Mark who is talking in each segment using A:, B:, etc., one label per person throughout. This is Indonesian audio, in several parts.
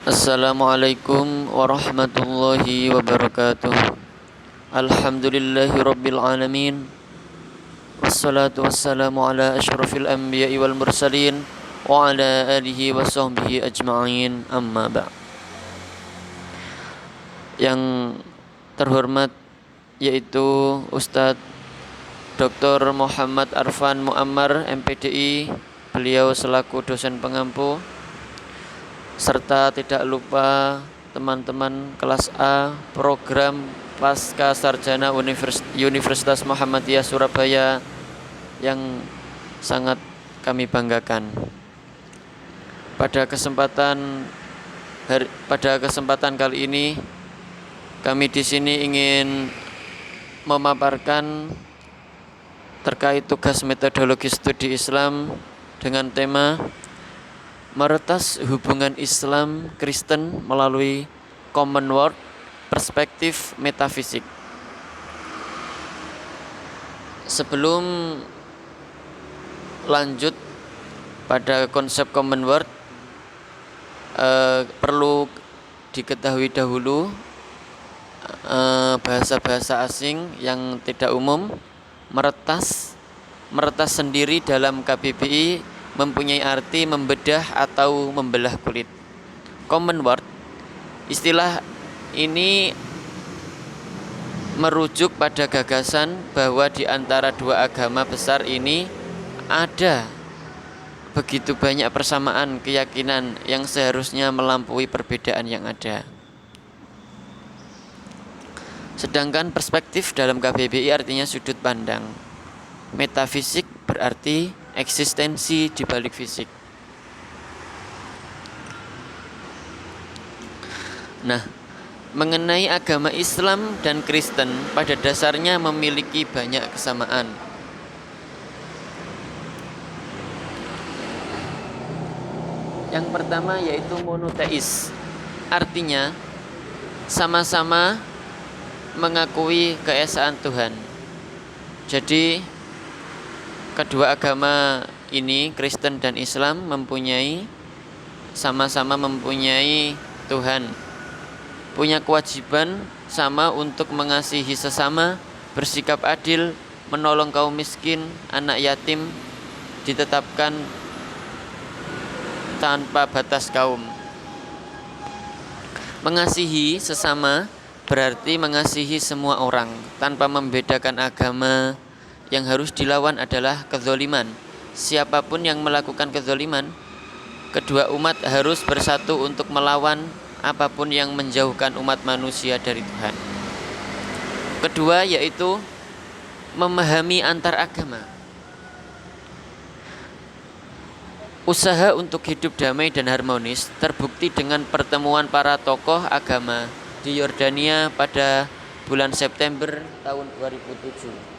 A: Assalamualaikum warahmatullahi wabarakatuh. Alhamdulillahi rabbil alamin. Wassalatu wassalamu ala asyrafil anbiya'i wal mursalin wa ala alihi wa sahbihi ajma'in, amma ba'. Yang terhormat yaitu Ustadz Dr. Muhammad Arfan Muammar MPDI, beliau selaku dosen pengampu, serta tidak lupa teman-teman kelas A program Pasca Sarjana Universitas Muhammadiyah Surabaya yang sangat kami banggakan. Pada kesempatan kali ini kami di sini ingin memaparkan terkait tugas metodologi studi Islam dengan tema meretas hubungan Islam Kristen melalui Common World, perspektif metafisik. Sebelum lanjut pada konsep Common World, perlu diketahui dahulu bahasa-bahasa asing yang tidak umum. Meretas sendiri dalam KBBI mempunyai arti membedah atau membelah kulit. Common World, istilah ini merujuk pada gagasan bahwa di antara dua agama besar ini ada begitu banyak persamaan keyakinan yang seharusnya melampaui perbedaan yang ada. Sedangkan perspektif dalam KBBI artinya sudut pandang. Metafisik berarti eksistensi di balik fisik. Nah, mengenai agama Islam dan Kristen pada dasarnya memiliki banyak kesamaan. Yang pertama yaitu monoteis. Artinya sama-sama mengakui keesaan Tuhan. Jadi kedua agama ini, Kristen dan Islam, sama-sama mempunyai Tuhan, punya kewajiban sama untuk mengasihi sesama, bersikap adil, menolong kaum miskin, anak yatim, ditetapkan tanpa batas kaum. Mengasihi sesama berarti mengasihi semua orang tanpa membedakan agama. Yang harus dilawan adalah kezaliman. Siapapun yang melakukan kezaliman, kedua umat harus bersatu untuk melawan apapun yang menjauhkan umat manusia dari Tuhan. Kedua yaitu memahami antar agama. Usaha untuk hidup damai dan harmonis terbukti dengan pertemuan para tokoh agama di Yordania pada bulan September tahun 2007.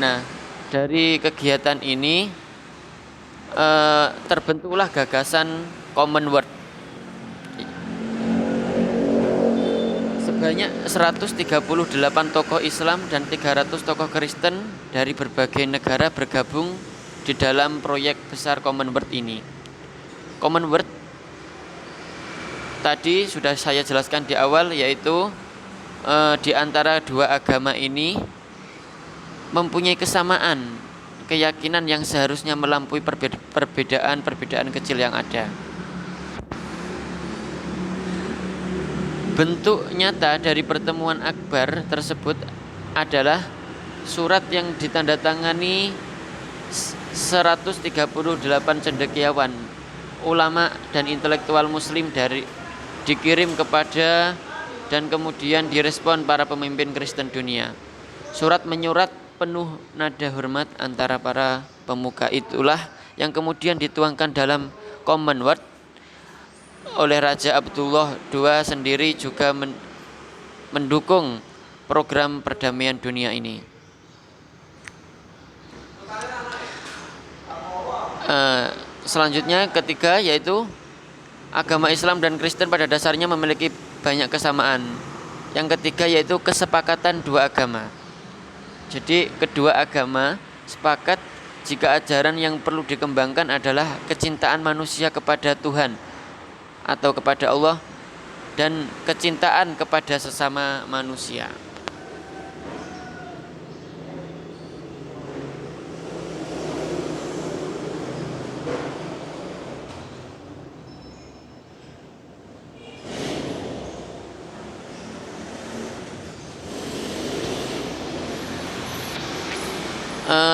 A: Nah, dari kegiatan ini terbentuklah gagasan Common World. Sebanyak 138 tokoh Islam dan 300 tokoh Kristen dari berbagai negara bergabung di dalam proyek besar Common World ini. Common World tadi sudah saya jelaskan di awal, yaitu di antara dua agama ini mempunyai kesamaan keyakinan yang seharusnya melampaui perbedaan kecil yang ada. Bentuk nyata dari pertemuan akbar tersebut adalah surat yang ditandatangani 138 cendekiawan, ulama dan intelektual muslim dikirim kepada dan kemudian direspon para pemimpin Kristen dunia. Surat menyurat penuh nada hormat antara para pemuka itulah yang kemudian dituangkan dalam Common World oleh Raja Abdullah II sendiri, juga mendukung program perdamaian dunia ini. Selanjutnya ketiga yaitu agama Islam dan Kristen pada dasarnya memiliki banyak kesamaan. Yang ketiga yaitu kesepakatan dua agama. Jadi kedua agama sepakat jika ajaran yang perlu dikembangkan adalah kecintaan manusia kepada Tuhan atau kepada Allah dan kecintaan kepada sesama manusia.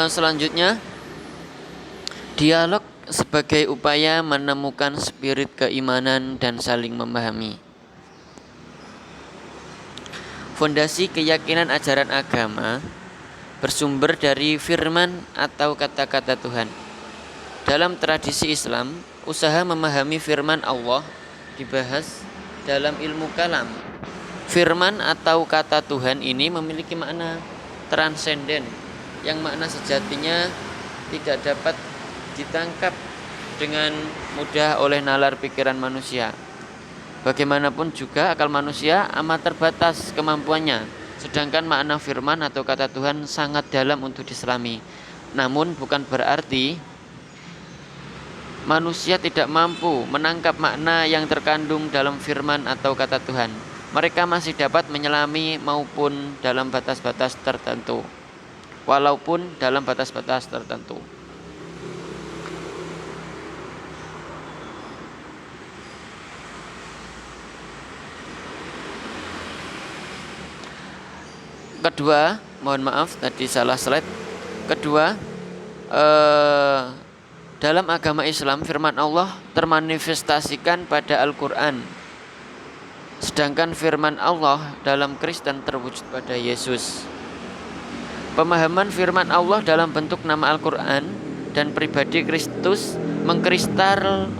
A: Selanjutnya, dialog sebagai upaya menemukan spirit keimanan dan saling memahami. Fondasi keyakinan ajaran agama bersumber dari firman atau kata-kata Tuhan. Dalam tradisi Islam, usaha memahami firman Allah dibahas dalam ilmu kalam. Firman atau kata Tuhan ini memiliki makna transenden yang makna sejatinya tidak dapat ditangkap dengan mudah oleh nalar pikiran manusia. Bagaimanapun juga akal manusia amat terbatas kemampuannya, sedangkan makna firman atau kata Tuhan sangat dalam untuk diselami. Namun bukan berarti manusia tidak mampu menangkap makna yang terkandung dalam firman atau kata Tuhan. Mereka masih dapat menyelami maupun dalam batas-batas tertentu. Walaupun dalam batas-batas tertentu. Kedua, mohon maaf tadi salah slide. Kedua, dalam agama Islam firman Allah termanifestasikan pada Al-Quran, sedangkan firman Allah dalam Kristen terwujud pada Yesus. Pemahaman firman Allah dalam bentuk nama Al-Quran dan pribadi Kristus mengkristal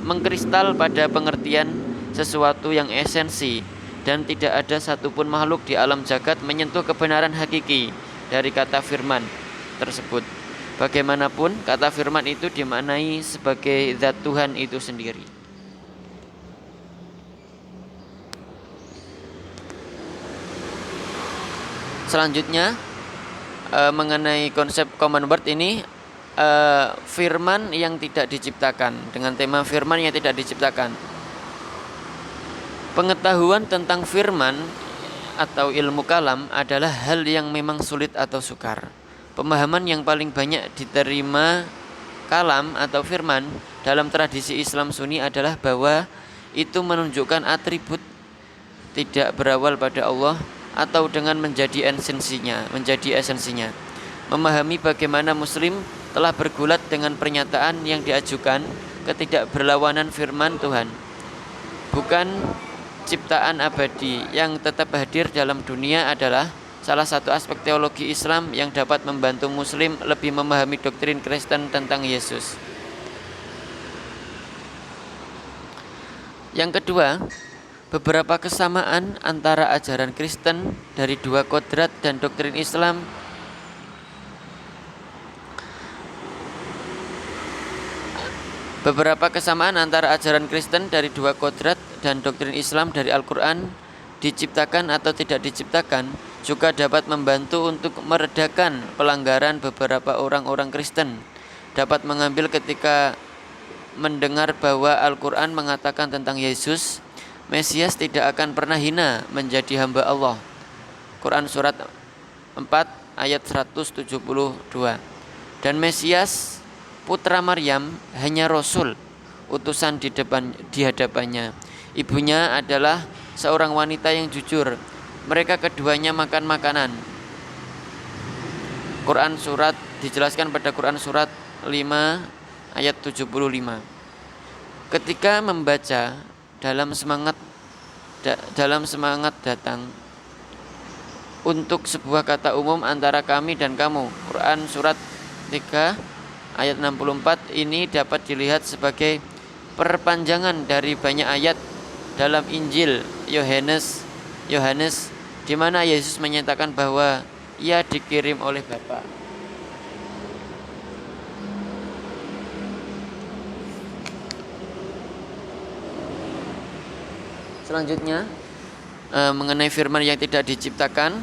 A: pada pengertian sesuatu yang esensi, dan tidak ada satupun makhluk di alam jagat menyentuh kebenaran hakiki dari kata firman tersebut. Bagaimanapun, kata firman itu dimaknai sebagai zat Tuhan itu sendiri. Selanjutnya, mengenai konsep common word ini, firman yang tidak diciptakan, dengan tema firman yang tidak diciptakan. Pengetahuan tentang firman atau ilmu kalam adalah hal yang memang sulit atau sukar. Pemahaman yang paling banyak diterima kalam atau firman dalam tradisi Islam Sunni adalah bahwa itu menunjukkan atribut tidak berawal pada Allah atau dengan menjadi esensinya. Memahami bagaimana Muslim telah bergulat dengan pernyataan yang diajukan ketidakberlawanan firman Tuhan, bukan ciptaan abadi yang tetap hadir dalam dunia, adalah salah satu aspek teologi Islam yang dapat membantu Muslim lebih memahami doktrin Kristen tentang Yesus. Yang kedua, beberapa kesamaan antara ajaran Kristen dari dua kodrat dan doktrin Islam dari dua kodrat dan doktrin Islam dari Al-Quran, diciptakan atau tidak diciptakan, juga dapat membantu untuk meredakan pelanggaran beberapa orang-orang Kristen dapat mengambil ketika mendengar bahwa Al-Quran mengatakan tentang Yesus, Mesias tidak akan pernah hina menjadi hamba Allah. Quran surat 4 ayat 172. Dan Mesias putra Maryam hanya rasul, utusan di hadapannya. Ibunya adalah seorang wanita yang jujur. Mereka keduanya makan makanan. Quran surat dijelaskan pada Quran surat 5 ayat 75. Ketika membaca dalam semangat datang untuk sebuah kata umum antara kami dan kamu. Quran surat 3 ayat 64 ini dapat dilihat sebagai perpanjangan dari banyak ayat dalam Injil Yohanes di mana Yesus menyatakan bahwa ia dikirim oleh Bapa. Selanjutnya, mengenai firman yang tidak diciptakan,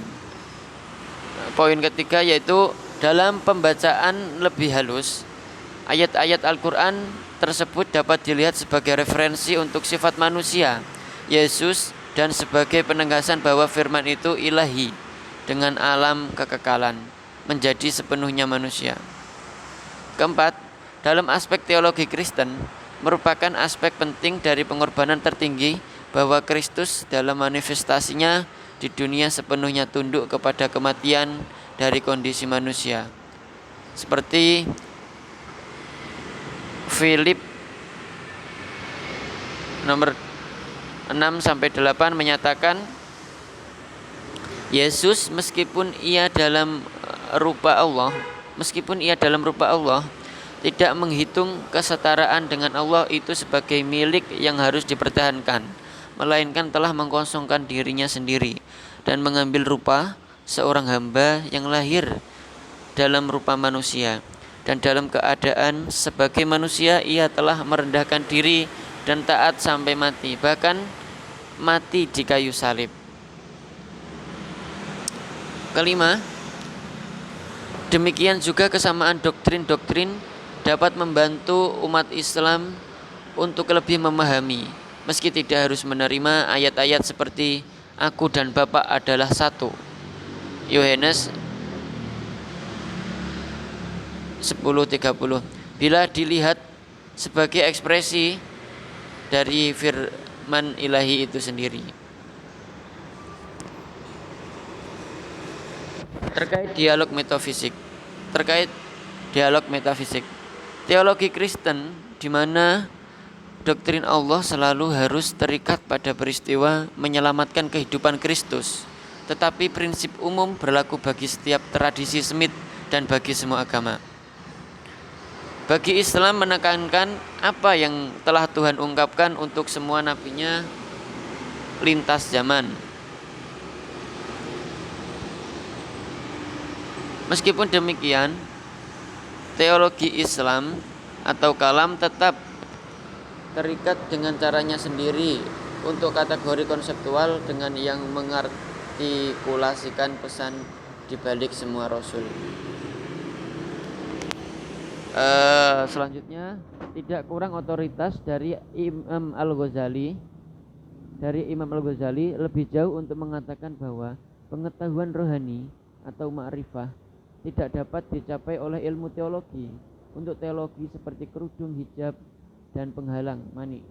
A: poin ketiga yaitu dalam pembacaan lebih halus, Ayat-ayat Al-Quran tersebut dapat dilihat sebagai referensi untuk sifat manusia, Yesus, dan sebagai penegasan bahwa firman itu ilahi dengan alam kekekalan, menjadi sepenuhnya manusia. Keempat, dalam aspek teologi Kristen, merupakan aspek penting dari pengorbanan tertinggi bahwa Kristus dalam manifestasinya di dunia sepenuhnya tunduk kepada kematian dari kondisi manusia. Seperti Filip nomor 6-8 menyatakan, Yesus meskipun ia dalam rupa Allah, tidak menghitung kesetaraan dengan Allah itu sebagai milik yang harus dipertahankan, melainkan telah mengkosongkan dirinya sendiri dan mengambil rupa seorang hamba yang lahir dalam rupa manusia. Dan dalam keadaan sebagai manusia ia telah merendahkan diri dan taat sampai mati, bahkan mati di kayu salib. Kelima, demikian juga kesamaan doktrin-doktrin dapat membantu umat Islam untuk lebih memahami, meski tidak harus menerima ayat-ayat seperti Aku dan Bapa adalah satu, Yohanes 10:30, bila dilihat sebagai ekspresi dari firman ilahi itu sendiri. Terkait dialog metafisik, teologi Kristen di mana doktrin Allah selalu harus terikat pada peristiwa menyelamatkan kehidupan Kristus, tetapi prinsip umum berlaku bagi setiap tradisi semit dan bagi semua agama. Bagi Islam menekankan apa yang telah Tuhan ungkapkan untuk semua nabinya lintas zaman. Meskipun demikian, teologi Islam atau kalam tetap terikat dengan caranya sendiri untuk kategori konseptual dengan yang mengartikulasikan pesan di balik semua rasul. Selanjutnya, tidak kurang otoritas dari Imam Al-Ghazali lebih jauh untuk mengatakan bahwa pengetahuan rohani atau ma'rifah tidak dapat dicapai oleh ilmu teologi untuk teologi seperti kerudung, hijab, dan penghalang mani.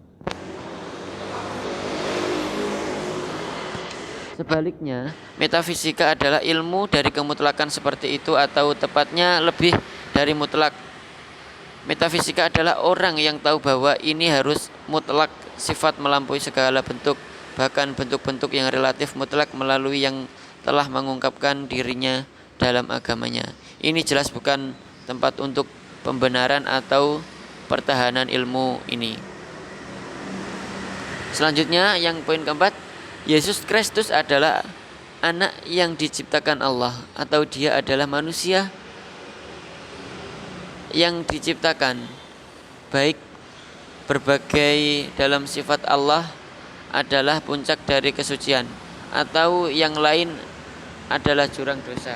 A: Sebaliknya, metafisika adalah ilmu dari kemutlakan seperti itu, atau tepatnya lebih dari mutlak. Metafisika adalah orang yang tahu bahwa ini harus mutlak, sifat melampaui segala bentuk, bahkan bentuk-bentuk yang relatif mutlak melalui yang telah mengungkapkan dirinya dalam agamanya. Ini jelas bukan tempat untuk pembenaran atau pertahanan ilmu ini. Selanjutnya, yang poin keempat, Yesus Kristus adalah anak yang diciptakan Allah, atau dia adalah manusia yang diciptakan, baik berbagai dalam sifat Allah adalah puncak dari kesucian, atau yang lain adalah jurang dosa.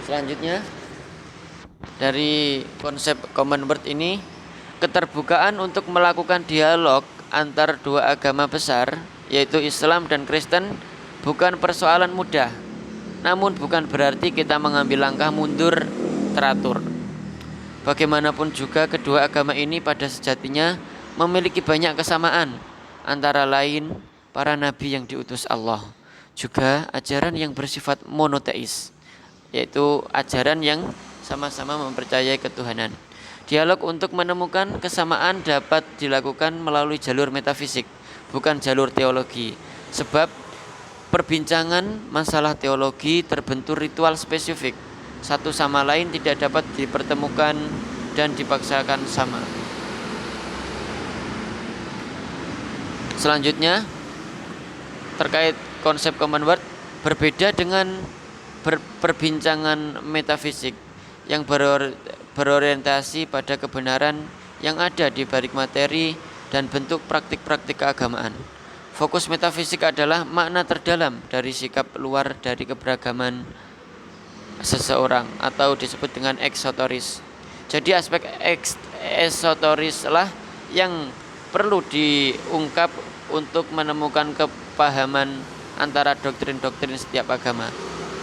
A: Selanjutnya, dari konsep common word ini, keterbukaan untuk melakukan dialog antar dua agama besar, yaitu Islam dan Kristen, bukan persoalan mudah. Namun bukan berarti kita mengambil langkah mundur teratur. Bagaimanapun juga kedua agama ini pada sejatinya memiliki banyak kesamaan, antara lain para nabi yang diutus Allah, juga ajaran yang bersifat monoteis, yaitu ajaran yang sama-sama mempercayai ketuhanan. Dialog untuk menemukan kesamaan dapat dilakukan melalui jalur metafisik, bukan jalur teologi. Sebab perbincangan masalah teologi terbentur ritual spesifik, satu sama lain tidak dapat dipertemukan dan dipaksakan sama. Selanjutnya, terkait konsep common word, berbeda dengan perbincangan metafisik yang berorientasi pada kebenaran yang ada di balik materi dan bentuk praktik-praktik keagamaan. Fokus metafisik adalah makna terdalam dari sikap luar dari keberagaman seseorang atau disebut dengan eksoteris. Jadi aspek esoteris lah yang perlu diungkap untuk menemukan kepahaman antara doktrin-doktrin setiap agama.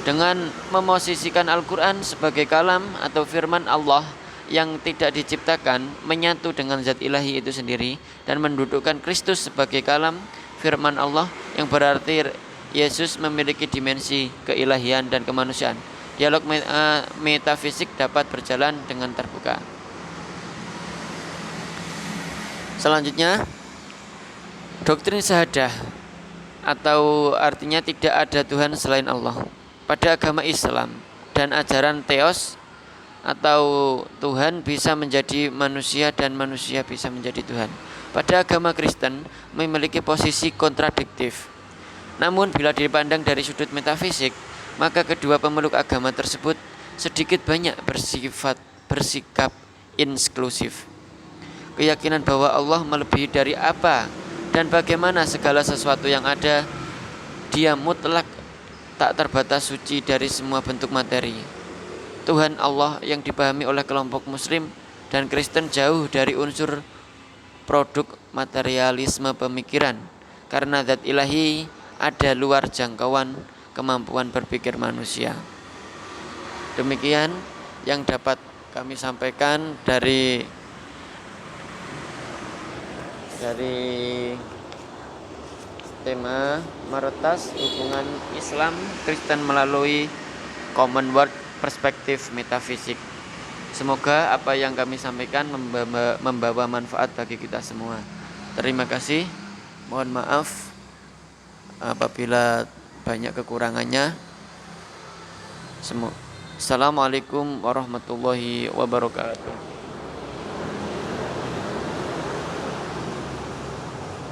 A: Dengan memosisikan Al-Quran sebagai kalam atau firman Allah yang tidak diciptakan, menyatu dengan zat ilahi itu sendiri, dan mendudukkan Kristus sebagai kalam firman Allah yang berarti Yesus memiliki dimensi keilahian dan kemanusiaan. Dialog metafisik dapat berjalan dengan terbuka. Selanjutnya, doktrin syahadah atau artinya tidak ada Tuhan selain Allah. Pada agama Islam dan ajaran teos atau Tuhan bisa menjadi manusia dan manusia bisa menjadi Tuhan. Pada agama Kristen memiliki posisi kontradiktif. Namun bila dipandang dari sudut metafisik, maka kedua pemeluk agama tersebut sedikit banyak bersikap inklusif. Keyakinan bahwa Allah melebihi dari apa dan bagaimana segala sesuatu yang ada, Dia mutlak tak terbatas suci dari semua bentuk materi. Tuhan Allah yang dipahami oleh kelompok Muslim dan Kristen jauh dari unsur produk materialisme pemikiran, karena zat ilahi ada luar jangkauan kemampuan berpikir manusia. Demikian yang dapat kami sampaikan dari tema meretas hubungan Islam Kristen melalui Common World perspektif metafisik. Semoga apa yang kami sampaikan membawa manfaat bagi kita semua. Terima kasih. Mohon maaf apabila banyak kekurangannya. Assalamualaikum warahmatullahi wabarakatuh.